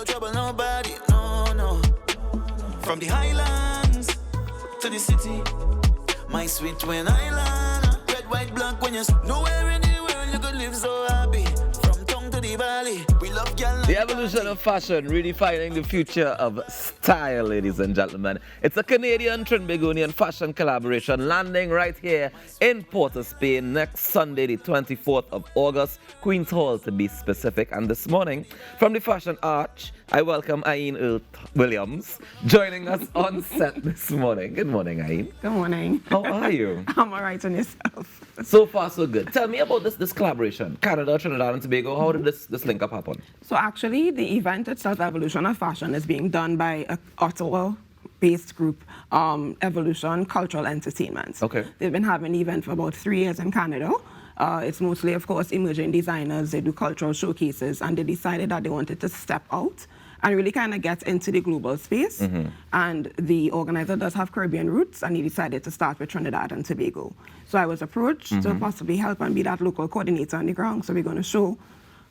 don't trouble nobody, no, no. From the highlands to the city, my sweet twin island. Red, white, black, when you're nowhere in the world you could live so happy. From tongue to the valley, we love y'all. The evolution of fashion, redefining the future of style, ladies and gentlemen. It's a Canadian-Trinbagonian fashion collaboration landing right here in Port of Spain next Sunday, the 24th of August, Queen's Hall to be specific. And this morning, from the Fashion Arch, I welcome Earle-Williams joining us on set this morning. Good morning, Aine. Good morning. How are you? I'm all right, on yourself? So far, so good. Tell me about this collaboration, Canada, Trinidad, and Tobago. How did this link up happen? So actually, the event itself, Evolution of Fashion, is being done by an Ottawa-based group, Evolution Cultural Entertainment. Okay. They've been having the event for about 3 years in Canada. It's mostly, of course, emerging designers. They do cultural showcases, and they decided that they wanted to step out and really kind of get into the global space. Mm-hmm. And the organizer does have Caribbean roots, and he decided to start with Trinidad and Tobago. So I was approached to possibly help and be that local coordinator on the ground. So we're going to show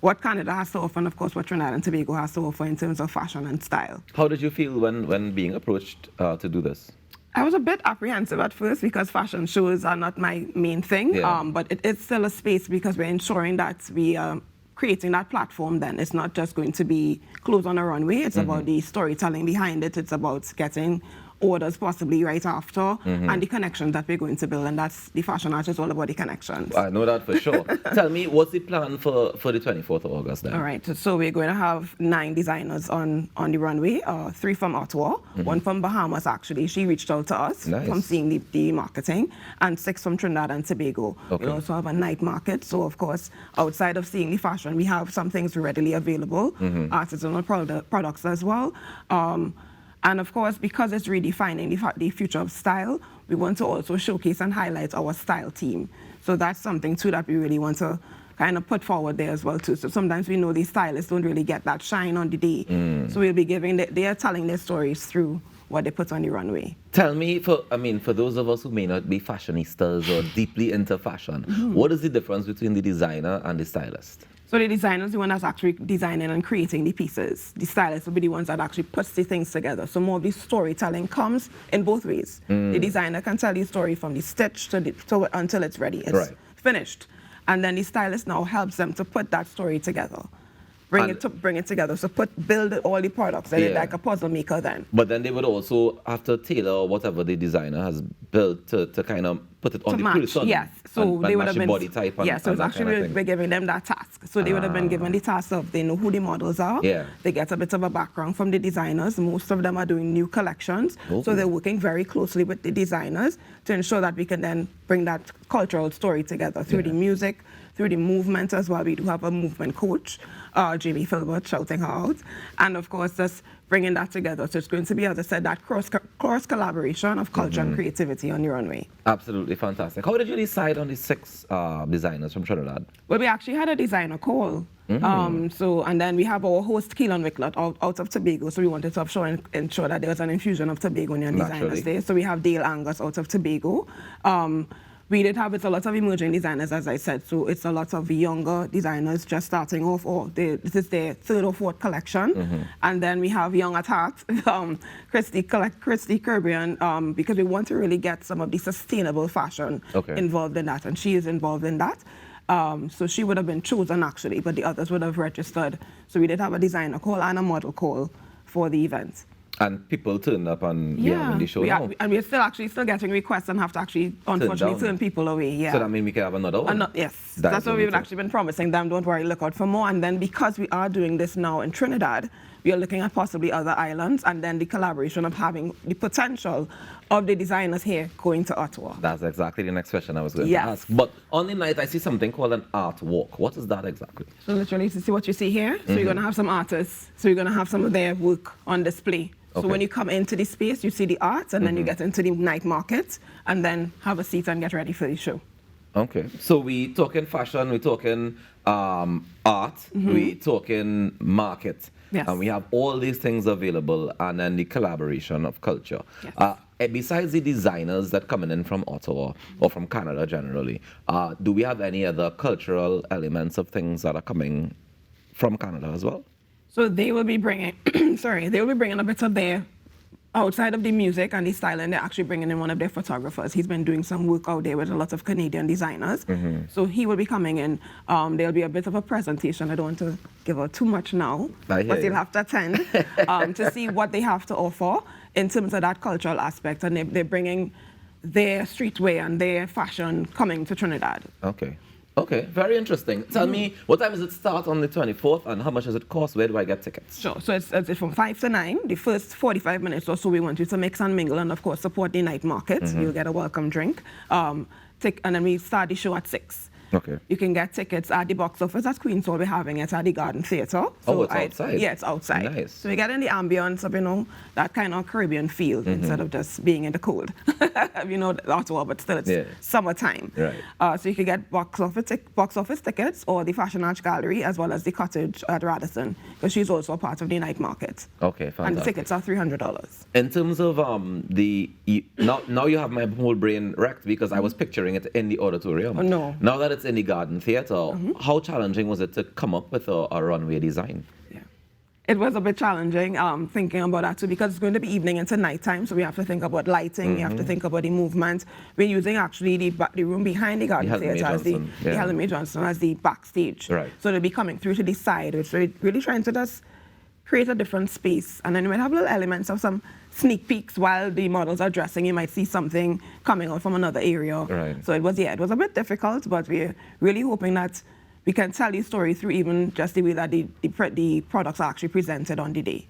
what Canada has to offer, and of course what Trinidad and Tobago has to offer in terms of fashion and style. How did you feel when being approached to do this? I was a bit apprehensive at first because fashion shows are not my main thing, Yeah. but it is still a space because we're ensuring that we are creating that platform. Then it's not just going to be clothes on a runway, it's about the storytelling behind it, it's about getting orders possibly right after, and the connections that we're going to build, and that's the Fashion Arch is all about the connections. I know that for sure. Tell me, what's the plan for the 24th of August then? All right, so we're going to have 9 designers on the runway, 3 from Ottawa, 1 from Bahamas actually. She reached out to us from seeing the marketing, and 6 from Trinidad and Tobago. Okay. We also have a night market, so of course, outside of seeing the fashion, we have some things readily available, artisanal products as well. And of course, because it's redefining the future of style, we want to also showcase and highlight our style team. So that's something too that we really want to kind of put forward there as well too. So sometimes we know these stylists don't really get that shine on the day. So we'll be they are telling their stories through what they put on the runway. Tell me, for those of us who may not be fashionistas or deeply into fashion, what is the difference between the designer and the stylist? So the designer is the one that's actually designing and creating the pieces. The stylist will be the ones that actually puts the things together. So more of the storytelling comes in both ways. The designer can tell the story from the stitch until it's ready, it's finished. And then the stylist now helps them to put that story together. Bring it together. So build all the products. They're like a puzzle maker then. But then they would also have to tailor whatever the designer has built to kind of put it on the person. Yes. So they would have been body type. So it's actually we're giving them that task. So they would have been given the task of they know who the models are. Yeah. They get a bit of a background from the designers. Most of them are doing new collections. So they're working very closely with the designers to ensure that we can then bring that cultural story together through the music, through the movement as well. We do have a movement coach, Jamie Filbert, shouting her out. And of course, just bringing that together. So it's going to be, as I said, that cross collaboration of culture and creativity on the runway. Absolutely fantastic. How did you decide on the 6 designers from Trinidad? Well, we actually had a designer call. And then we have our host, Keelan Wicklet, out of Tobago. So we wanted to ensure that there was an infusion of Tobagonian designers there. So we have Dale Angus out of Tobago. We did have a lot of emerging designers, as I said, so it's a lot of younger designers just starting off, or this is their 3rd or 4th collection. And then we have young at heart, Christy Caribbean, because we want to really get some of the sustainable fashion involved in that, and she is involved in that. So she would have been chosen actually, but the others would have registered. So we did have a designer call and a model call for the event. And people turned up and when they showed up. And we're still getting requests and have to actually, unfortunately, turn people away. So that means we can have another one? Yes. That's what we've actually been promising them. Don't worry, look out for more. And then because we are doing this now in Trinidad, we are looking at possibly other islands, and then the collaboration of having the potential of the designers here going to Ottawa. That's exactly the next question I was going to ask. But on the night, I see something called an art walk. What is that exactly? So literally, to see what you see here, so you're going to have some artists, so you're going to have some of their work on display. So when you come into the space, you see the art, and then you get into the night market, and then have a seat and get ready for the show. Okay. So we talking fashion, we talking art, we talking market. Yes. And we have all these things available, and then the collaboration of culture. Yes. Besides the designers that coming in from Ottawa or from Canada generally, do we have any other cultural elements of things that are coming from Canada as well? So they will be bringing, they will be bringing a bit of their, outside of the music and the styling, they're actually bringing in one of their photographers. He's been doing some work out there with a lot of Canadian designers. So he will be coming in. There'll be a bit of a presentation. I don't want to give out too much now, but you'll have to attend to see what they have to offer in terms of that cultural aspect. And they're bringing their streetwear and their fashion coming to Trinidad. Okay, very interesting. Tell me, what time does it start on the 24th and how much does it cost? Where do I get tickets? Sure, so it's from 5 to 9. The first 45 minutes or so, we want you to mix and mingle and, of course, support the night market. You'll get a welcome drink. And then we start the show at 6. Okay. You can get tickets at the box office at Queen's Hall. We're having it at the Garden Theatre. So it's outside? Yeah, it's outside. Nice. So we get in the ambience of, that kind of Caribbean feel instead of just being in the cold. Ottawa, but still it's summertime. Right. So you can get box office tickets or the Fashion Arts Gallery as well as the Cottage at Radisson, because she's also a part of the night market. Okay, fantastic. And the tickets are $300. In terms of now you have my whole brain wrecked because I was picturing it in the auditorium. Oh, no. Now that it's in the Garden Theatre, how challenging was it to come up with a runway design? It was a bit challenging thinking about that too, because it's going to be evening into nighttime, so we have to think about lighting, we have to think about the movement. We're using actually the room behind the Garden Theatre as the Helen May Johnson as the backstage. Right. So they'll be coming through to the side, which we're really trying to just create a different space. And then we'll have little elements of some sneak peeks while the models are dressing. You might see something coming out from another area. Right. So it was a bit difficult, but we're really hoping that we can tell the story through even just the way that the products are actually presented on the day.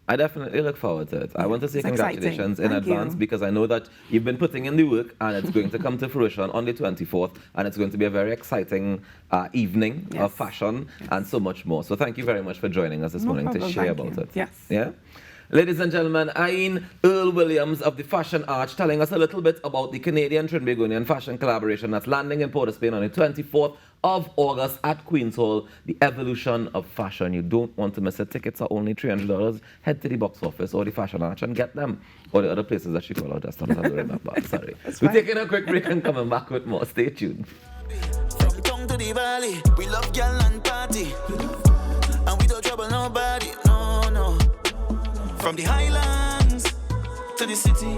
I definitely look forward to it. I want to say congratulations in advance you. Because I know that you've been putting in the work and it's going to come to fruition on the 24th and it's going to be a very exciting evening of fashion and so much more. So thank you very much for joining us this morning to share about it. Yes. Yeah? Ladies and gentlemen, Earle-Williams of the Fashion Arch telling us a little bit about the Canadian-Trinbagonian fashion collaboration that's landing in Port of Spain on the 24th of August at Queen's Hall, the evolution of fashion. You don't want to miss it. Tickets are only $300. Head to the box office or the Fashion Arch and get them. Or the other places that she called out just now, I don't remember. Sorry. We're taking a quick break and coming back with more. Stay tuned. From tongue to the valley, we love girl and party. And we don't trouble nobody, no. From the highlands to the city.